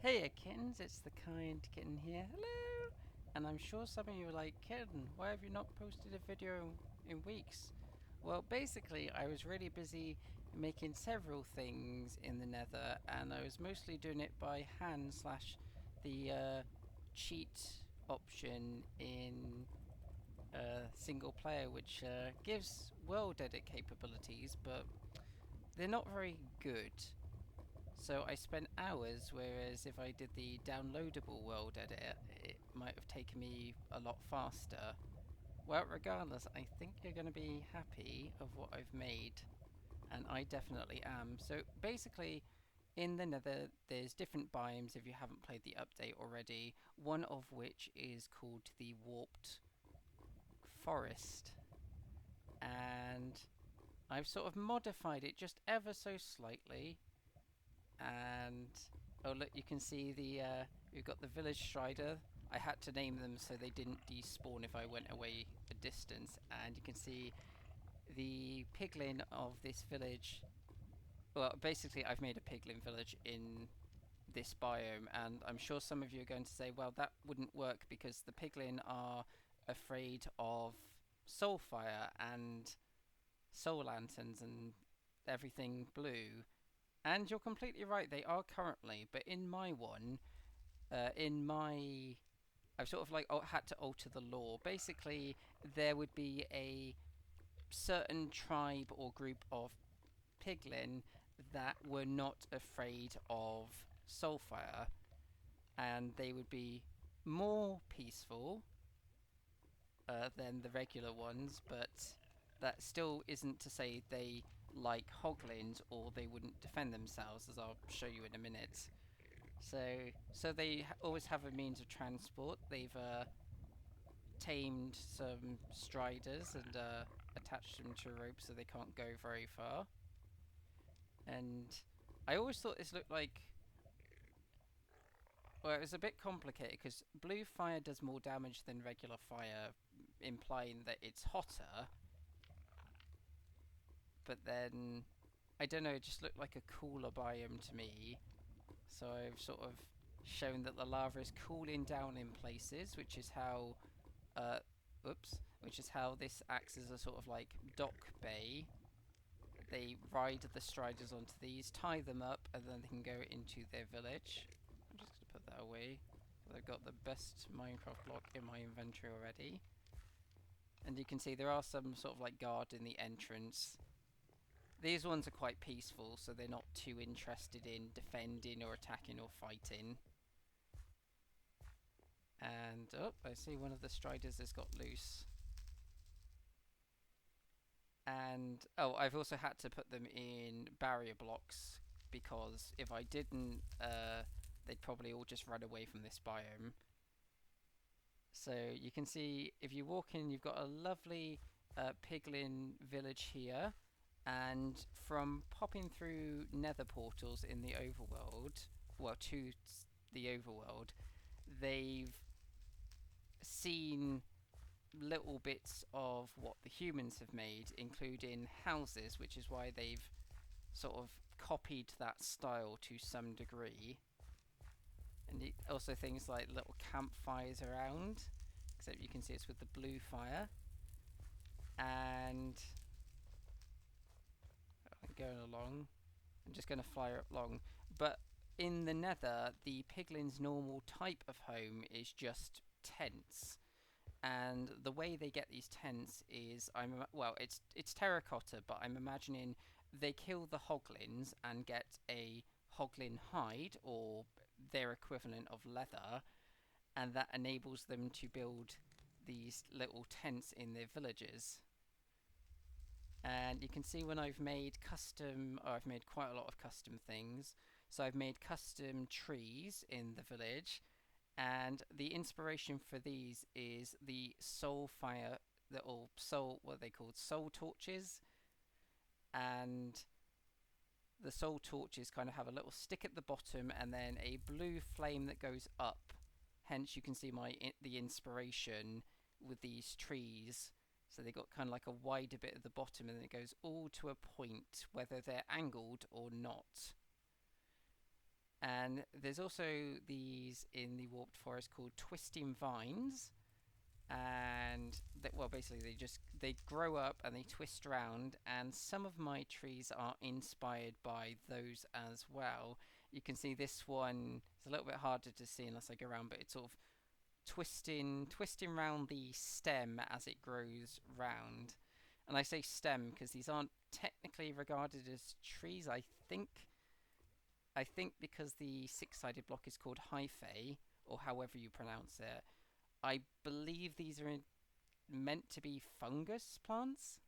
Hey kittens, it's the kind kitten here. Hello! And I'm sure some of you are like, Kitten, why have you not posted a video in weeks? Well, basically, I was really busy making several things in the Nether, and I was mostly doing it by hand slash the cheat option in single player, which gives world edit capabilities, but they're not very good. So I spent hours, whereas if I did the downloadable world edit, it might have taken me a lot faster. Well, regardless, I think you're going to be happy of what I've made, and I definitely am. So basically, in the Nether, there's different biomes if you haven't played the update already, one of which is called the Warped Forest. And I've sort of modified it just ever so slightly. And oh look, you can see we've got the village strider. I had to name them so they didn't despawn if I went away a distance. And you can see the piglin of this village. Well, basically I've made a piglin village in this biome, and I'm sure some of you are going to say, well, that wouldn't work because the piglin are afraid of soulfire and soul lanterns and everything blue. And you're completely right, they are currently, but in my one, I've sort of like had to alter the law. Basically, there would be a certain tribe or group of piglin that were not afraid of soulfire, and they would be more peaceful than the regular ones, but that still isn't to say they like hoglins or they wouldn't defend themselves, as I'll show you in a minute. So they always have a means of transport. They've tamed some striders and attached them to a rope so they can't go very far. And I always thought this looked like, well, it was a bit complicated because blue fire does more damage than regular fire, implying that it's hotter. But then, I don't know, it just looked like a cooler biome to me. So I've sort of shown that the lava is cooling down in places, which is how, uh, which is how this acts as a sort of like dock bay. They ride the striders onto these, tie them up, and then they can go into their village. I'm just going to put that away. I've got the best Minecraft block in my inventory already. And you can see there are some sort of like guard in the entrance. These ones are quite peaceful, so they're not too interested in defending or attacking or fighting. And, oh, I see one of the striders has got loose. And, oh, I've also had to put them in barrier blocks, because if I didn't, they'd probably all just run away from this biome. So you can see, if you walk in, you've got a lovely piglin village here. And from popping through nether portals in the overworld, well, to the overworld, they've seen little bits of what the humans have made, including houses, which is why they've sort of copied that style to some degree. And also things like little campfires around, except you can see it's with the blue fire. And going along, I'm just going to fly along. But in the Nether, the piglin's normal type of home is just tents. And the way they get these tents is, it's terracotta, but I'm imagining they kill the hoglins and get a hoglin hide or their equivalent of leather, and that enables them to build these little tents in their villages. And you can see when I've made I've made quite a lot of custom things. So I've made custom trees in the village, and the inspiration for these is the soul fire, what are they called? Soul torches. And the soul torches kind of have a little stick at the bottom and then a blue flame that goes up. Hence you can see the inspiration with these trees. So they got kind of like a wider bit at the bottom, and then it goes all to a point, whether they're angled or not. And there's also these in the warped forest called twisting vines, and well, basically they grow up and they twist around, and some of my trees are inspired by those as well. You can see this one is a little bit harder to see unless I go around, but it's sort of twisting round the stem as it grows round. And I say stem because these aren't technically regarded as trees. I think because the six-sided block is called hyphae, or however you pronounce it, I believe these are meant to be fungus plants.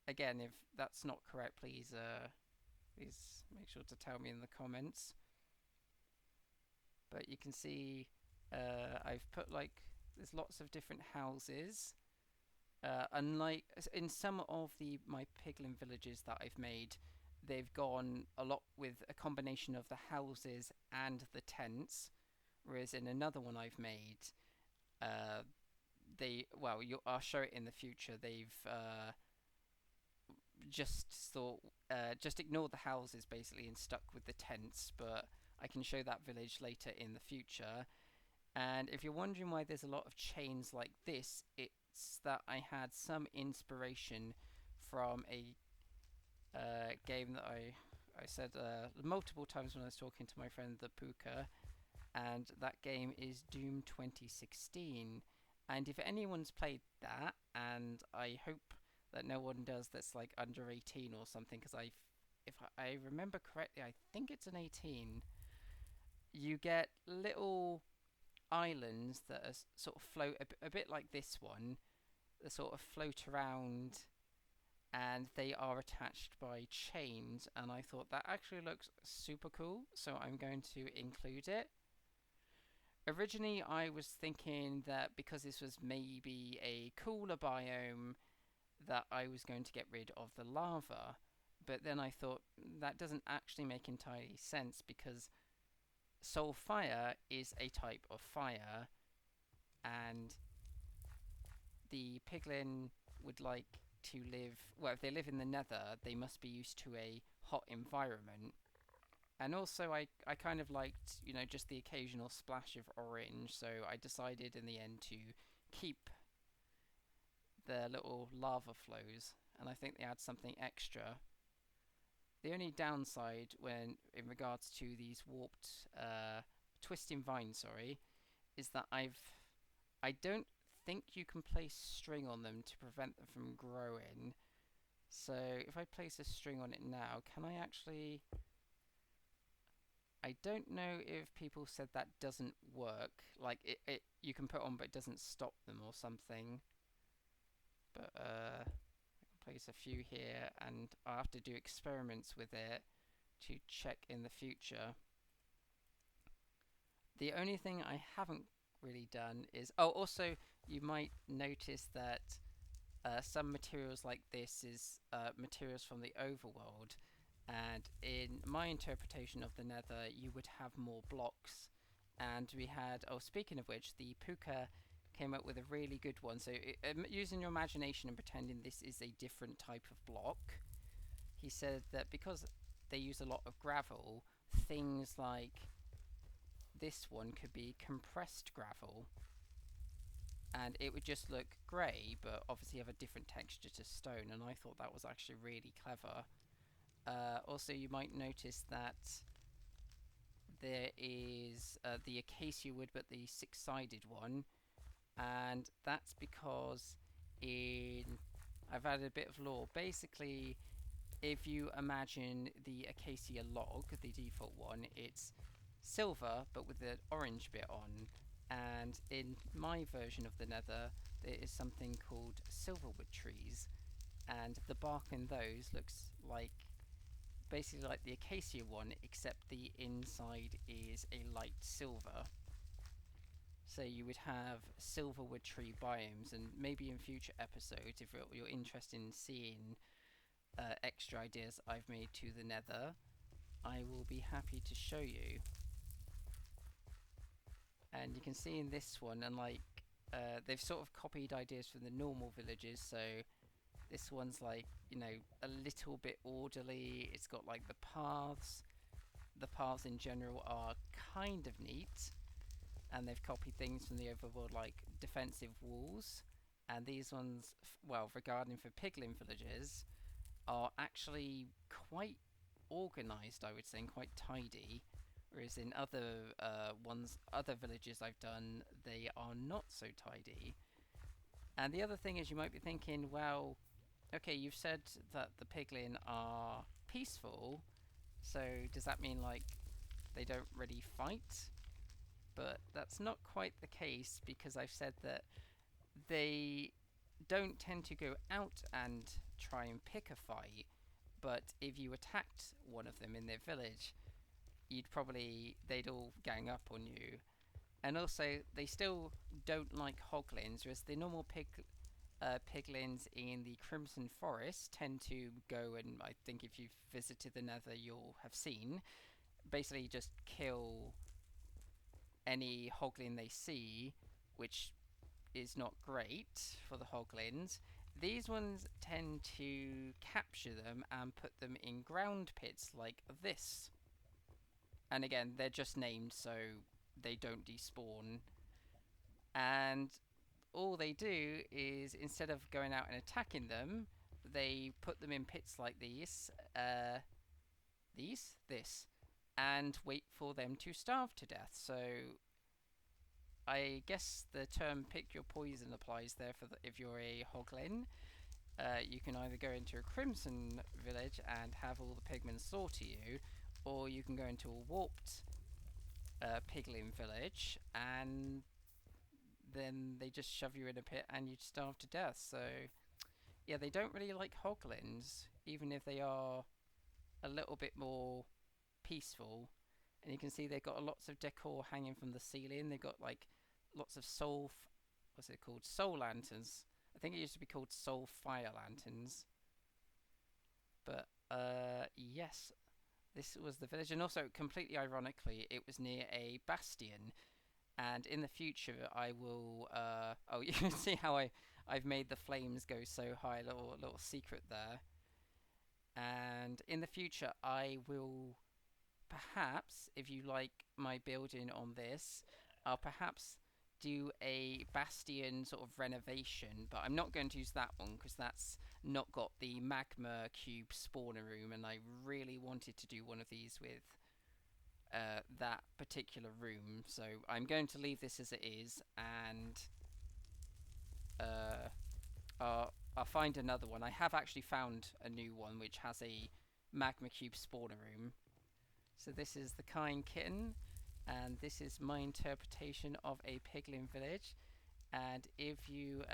Again, if that's not correct, please make sure to tell me in the comments. But you can see I've put there's lots of different houses. Unlike in some of my Piglin villages that I've made, they've gone a lot with a combination of the houses and the tents, whereas in another one I've made, I'll show it in the future. They've just ignored the houses basically and stuck with the tents, but I can show that village later in the future. And if you're wondering why there's a lot of chains like this, it's that I had some inspiration from a game that I said multiple times when I was talking to my friend the Puka, and that game is Doom 2016. And if anyone's played that, and I hope that no one does that's like under 18 or something, because if I remember correctly, I think it's an 18. You get little islands that are sort of float a bit like this one, that sort of float around, and they are attached by chains, and I thought that actually looks super cool, so I'm going to include it. Originally I was thinking that because this was maybe a cooler biome that I was going to get rid of the lava, but then I thought that doesn't actually make entirely sense, because soul fire is a type of fire, and the piglin would like to live, well, if they live in the nether, they must be used to a hot environment. And also I kind of liked, just the occasional splash of orange, so I decided in the end to keep the little lava flows, and I think they add something extra. The only downside in regards to these warped twisting vines, is that I don't think you can place string on them to prevent them from growing. So if I place a string on it now, can I actually... I don't know if people said that doesn't work. Like you can put on but it doesn't stop them or something. But I can place a few here, and I'll have to do experiments with it to check in the future. The only thing I haven't really done is... Oh, also, you might notice that some materials like this is materials from the overworld. And in my interpretation of the nether, you would have more blocks. And we had... Oh, speaking of which, the Puka came up with a really good one. So using your imagination and pretending this is a different type of block, he said that because they use a lot of gravel, things like this one could be compressed gravel, and it would just look grey, but obviously have a different texture to stone, and I thought that was actually really clever. Also, you might notice that there is the acacia wood, but the six-sided one, and that's because I've added a bit of lore. Basically, if you imagine the acacia log, the default one, it's silver but with the orange bit on, and in my version of the nether there is something called silverwood trees, and the bark in those looks like basically like the acacia one, except the inside is a light silver. So you would have silverwood tree biomes, and maybe in future episodes, if you're interested in seeing extra ideas I've made to the nether, I will be happy to show you. And you can see in this one, and they've sort of copied ideas from the normal villages, so this one's like, a little bit orderly. It's got like the paths. the paths in general are kind of neat, and they've copied things from the overworld like defensive walls, and these ones, well, regarding for Piglin villages, are actually quite organised, I would say, and quite tidy. Whereas in other other villages I've done, they are not so tidy. And the other thing is, you might be thinking, well, okay, you've said that the Piglin are peaceful, so does that mean like they don't really fight? But that's not quite the case, because I've said that they don't tend to go out and try and pick a fight, but if you attacked one of them in their village, they'd all gang up on you. And also, they still don't like hoglins, whereas the normal piglins in the Crimson Forest tend to go, and I think if you've visited the Nether you'll have seen, basically just kill any hoglin they see, which is not great for the hoglins. These ones tend to capture them and put them in ground pits like this. And again, they're just named so they don't despawn. And all they do is, instead of going out and attacking them, they put them in pits like these, this, and wait for them to starve to death. So I guess the term "pick your poison" applies there for if you're a hoglin. You can either go into a Crimson village and have all the pigmen slaughter you, or you can go into a warped Piglin village, and then they just shove you in a pit and you starve to death. So yeah, they don't really like hoglins, even if they are a little bit more peaceful. And you can see they've got lots of decor hanging from the ceiling. They've got like lots of what's it called? Soul lanterns. I think it used to be called soul fire lanterns. But yes, this was the village. And also, completely ironically, it was near a bastion. And in the future, I will. Oh, you can see how I've made the flames go so high. Little secret there. And in the future, I will perhaps, if you like my building on this, I'll perhaps do a bastion sort of renovation. But I'm not going to use that one because that's not got the magma cube spawner room, and I really wanted to do one of these with that particular room. So I'm going to leave this as it is, and I'll find another one. I have actually found a new one which has a magma cube spawner room. So this is the kind kitten, and this is my interpretation of a piglin village. And if you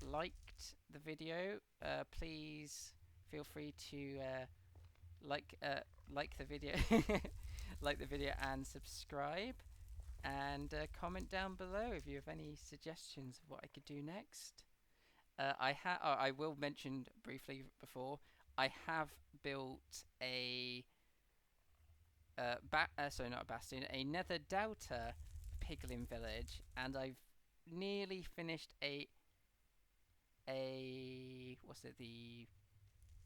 liked the video, please feel free to like the video, like the video, and subscribe, and comment down below if you have any suggestions of what I could do next. I will mention briefly before, I have built a sorry, not a bastion, a Nether Delta piglin village, and I've nearly finished the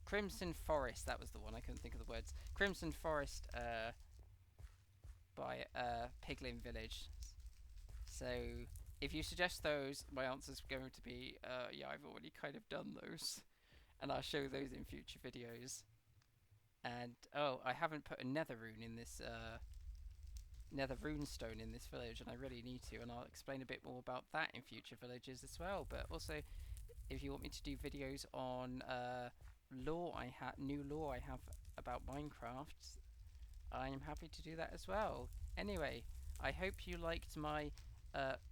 Crimson Forest. That was the one, I couldn't think of the words. Crimson Forest by piglin village. So if you suggest those, my answer's going to be yeah, I've already kind of done those, and I'll show those in future videos. And oh, I haven't put a nether rune in this nether runestone in this village, and I really need to, and I'll explain a bit more about that in future villages as well. But also, if you want me to do videos on new lore I have about Minecraft, I'm happy to do that as well. Anyway, I hope you liked my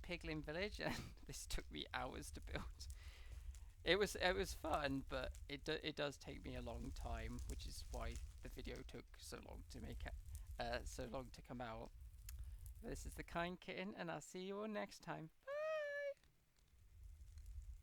piglin village, and this took me hours to build. It was fun, but it does take me a long time, which is why the video took so long to make it, so long to come out. This is the kind kitten, and I'll see you all next time. Bye.